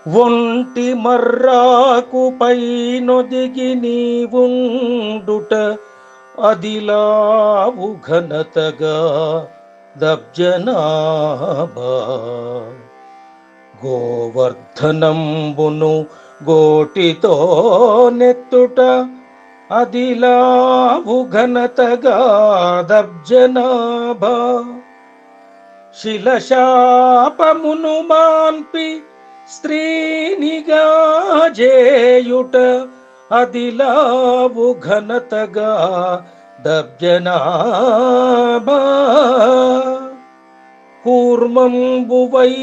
ఒంటి మర్రాకు పైనొదిగి నీవుండుట అదిలావు ఘనతగా దబ్జనాభా. గోవర్ధనంబును గోటితో నెత్తుట అదిలావు ఘనతగా దబ్జనాభా. శిలశాపమును మాన్పి స్త్రీనిగా జేయుట అదిలావు ఘనతగా దబ్జనాభా. కూర్మంబువై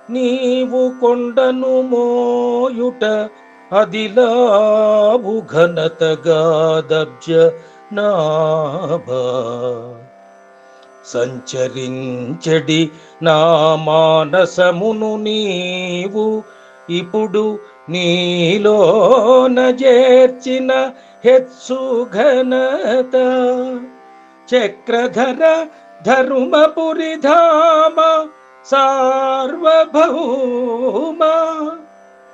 నీవు కొండను మోయుట అదిలావు ఘనతగా దబ్జనాభా. సంచరించడి నా మానసమును నీవు ఇప్పుడు నీలోన చేర్చిన హెచ్చు ఘనత. చక్రధర ధర్మపురి ధామ సార్వభౌమ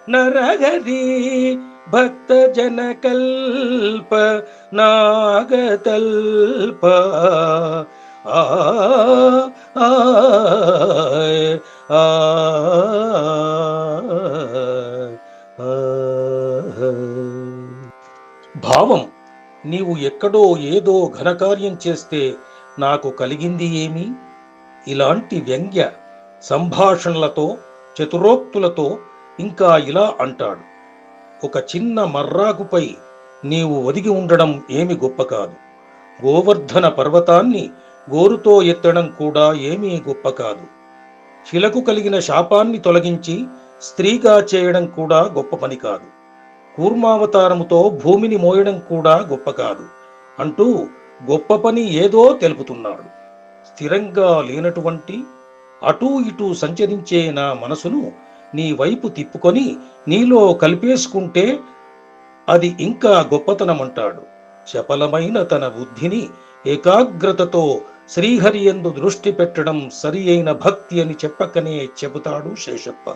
నరహరి భక్త జన కల్ప నాగతల్ప. ఆ ఆ ఆ భావం: నీవు ఎక్కడో ఏదో ఘనకార్యం చేస్తే నాకు కలిగింది ఏమి? ఇలాంటి వ్యంగ్య సంభాషణలతో చతురోక్తులతో ఇంకా ఇలా అంటాడు: ఒక చిన్న మర్రాకుపై నీవు ఒదిగి ఉండడం ఏమి గొప్ప కాదు. గోవర్ధన పర్వతాన్ని గోరుతో ఎత్తడం కూడా ఏమీ గొప్ప కాదు. శిలకు కలిగిన శాపాన్ని తొలగించి స్త్రీగా చేయడం కూడా గొప్ప పని కాదు. కూర్మావతారముతో భూమిని మోయడం కూడా గొప్ప కాదు అంటూ గొప్ప పని ఏదో తెలుపుతున్నాడు. స్థిరంగా లేనటువంటి అటూ ఇటూ సంచరించే నా మనసును నీ వైపు తిప్పుకొని నీలో కలిపేసుకుంటే అది ఇంకా గొప్పతనమంటాడు. చపలమైన తన బుద్ధిని ఏకాగ్రతతో శ్రీహరి యందు దృష్టి పెట్టడం సరి అయిన భక్తి అని చెప్పకనే చెబుతాడు శేషప్ప.